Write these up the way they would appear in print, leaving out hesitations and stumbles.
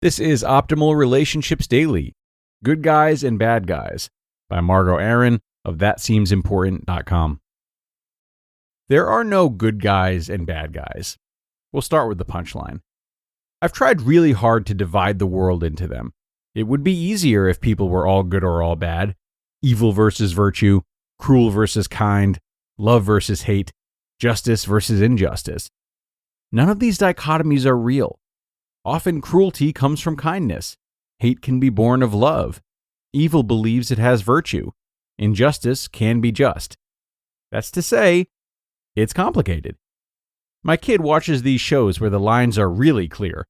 This is Optimal Relationships Daily, Good Guys and Bad Guys, by Margo Aaron of thatseemsimportant.com. There are no good guys and bad guys. We'll start with the punchline. I've tried really hard to divide the world into them. It would be easier if people were all good or all bad, evil versus virtue, cruel versus kind, love versus hate, justice versus injustice. None of these dichotomies are real. Often cruelty comes from kindness. Hate can be born of love. Evil believes it has virtue. Injustice can be just. That's to say, it's complicated. My kid watches these shows where the lines are really clear.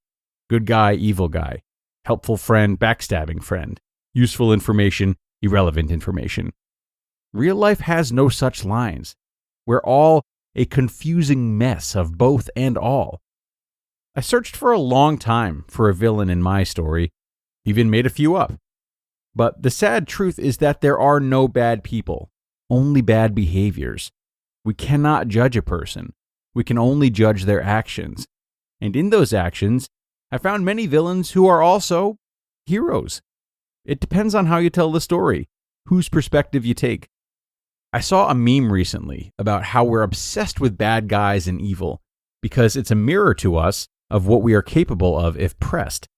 Good guy, evil guy. Helpful friend, backstabbing friend. Useful information, irrelevant information. Real life has no such lines. We're all a confusing mess of both and all. I searched for a long time for a villain in my story, even made a few up. But the sad truth is that there are no bad people, only bad behaviors. We cannot judge a person. We can only judge their actions. And in those actions, I found many villains who are also heroes. It depends on how you tell the story, whose perspective you take. I saw a meme recently about how we're obsessed with bad guys and evil because it's a mirror to us of what we are capable of if pressed.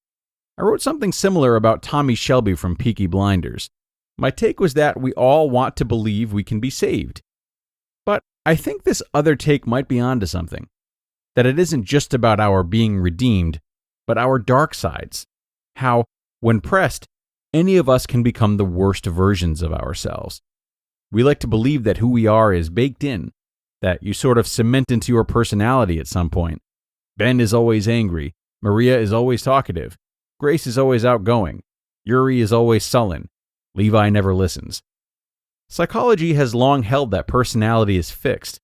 I wrote something similar about Tommy Shelby from Peaky Blinders. My take was that we all want to believe we can be saved. But I think this other take might be onto something. That it isn't just about our being redeemed, but our dark sides. How, when pressed, any of us can become the worst versions of ourselves. We like to believe that who we are is baked in, that you sort of cement into your personality at some point. Ben is always angry, Maria is always talkative, Grace is always outgoing, Yuri is always sullen, Levi never listens. Psychology has long held that personality is fixed.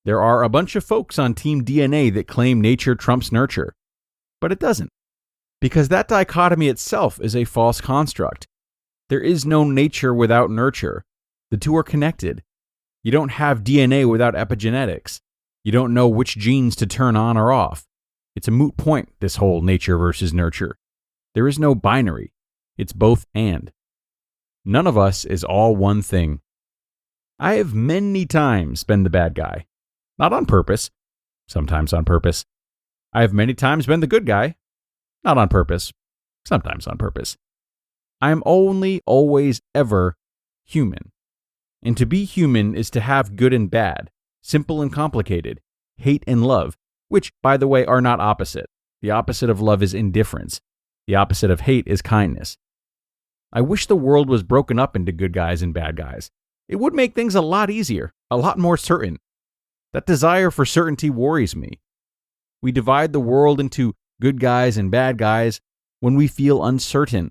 There are a bunch of folks on Team DNA that claim nature trumps nurture. But it doesn't, because that dichotomy itself is a false construct. There is no nature without nurture. The two are connected. You don't have DNA without epigenetics. You don't know which genes to turn on or off. It's a moot point, this whole nature versus nurture. There is no binary. It's both and. None of us is all one thing. I have many times been the bad guy. Not on purpose. Sometimes on purpose. I have many times been the good guy. Not on purpose. Sometimes on purpose. I am only, always, ever human. And to be human is to have good and bad, simple and complicated, hate and love, which, by the way, are not opposite. The opposite of love is indifference. The opposite of hate is kindness. I wish the world was broken up into good guys and bad guys. It would make things a lot easier, a lot more certain. That desire for certainty worries me. We divide the world into good guys and bad guys when we feel uncertain,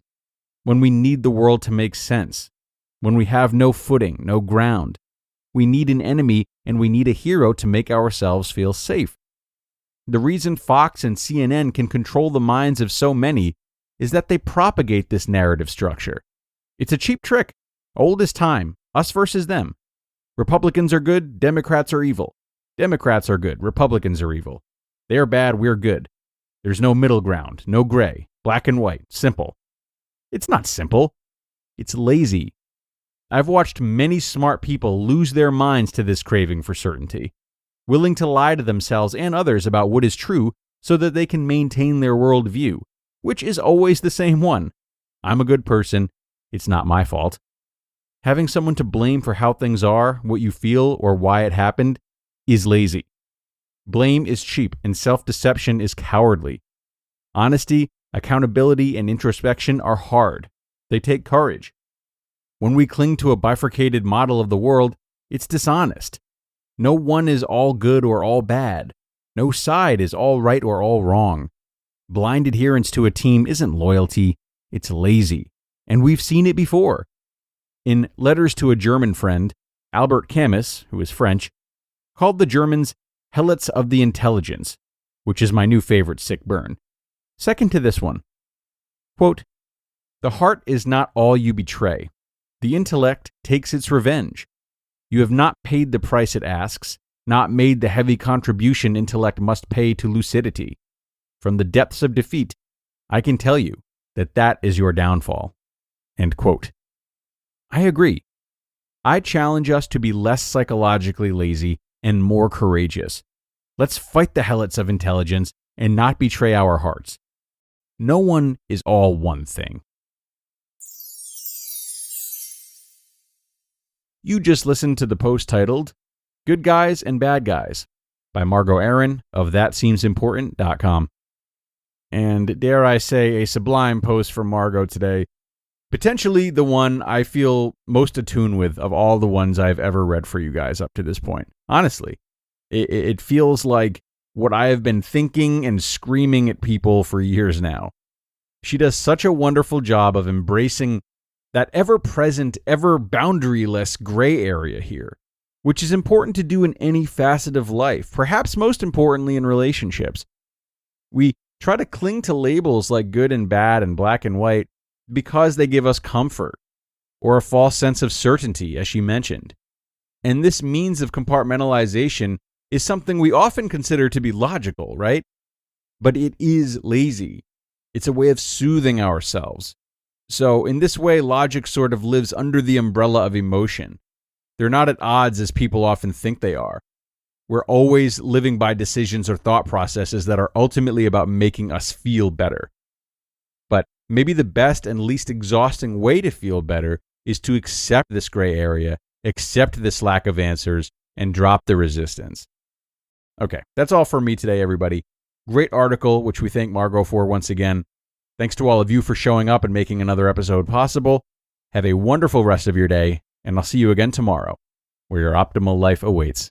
when we need the world to make sense, when we have no footing, no ground. We need an enemy and we need a hero to make ourselves feel safe. The reason Fox and CNN can control the minds of so many is that they propagate this narrative structure. It's a cheap trick, old as time, us versus them. Republicans are good, Democrats are evil. Democrats are good, Republicans are evil. They're bad, we're good. There's no middle ground, no gray, black and white, simple. It's not simple. It's lazy. I've watched many smart people lose their minds to this craving for certainty, willing to lie to themselves and others about what is true so that they can maintain their worldview, which is always the same one. I'm a good person. It's not my fault. Having someone to blame for how things are, what you feel, or why it happened is lazy. Blame is cheap and self-deception is cowardly. Honesty, accountability, and introspection are hard. They take courage. When we cling to a bifurcated model of the world, it's dishonest. No one is all good or all bad. No side is all right or all wrong. Blind adherence to a team isn't loyalty, it's lazy. And we've seen it before. In Letters to a German Friend, Albert Camus, who is French, called the Germans helots of the intelligence, which is my new favorite sick burn. Second to this one. Quote, "The heart is not all you betray. The intellect takes its revenge. You have not paid the price it asks, not made the heavy contribution intellect must pay to lucidity. From the depths of defeat, I can tell you that that is your downfall." End quote. I agree. I challenge us to be less psychologically lazy and more courageous. Let's fight the helots of intelligence and not betray our hearts. No one is all one thing. You just listened to the post titled "Good Guys and Bad Guys" by Margo Aaron of thatseemsimportant.com. And dare I say, a sublime post from Margo today. Potentially the one I feel most attuned with of all the ones I've ever read for you guys up to this point. Honestly, it feels like what I have been thinking and screaming at people for years now. She does such a wonderful job of embracing that ever-present, ever-boundaryless gray area here, which is important to do in any facet of life, perhaps most importantly in relationships. We try to cling to labels like good and bad and black and white because they give us comfort or a false sense of certainty, as she mentioned. And this means of compartmentalization is something we often consider to be logical, right? But it is lazy. It's a way of soothing ourselves. So in this way, logic sort of lives under the umbrella of emotion. They're not at odds as people often think they are. We're always living by decisions or thought processes that are ultimately about making us feel better. But maybe the best and least exhausting way to feel better is to accept this gray area, accept this lack of answers, and drop the resistance. Okay, that's all for me today, everybody. Great article, which we thank Margo for once again. Thanks to all of you for showing up and making another episode possible. Have a wonderful rest of your day, and I'll see you again tomorrow, where your optimal life awaits.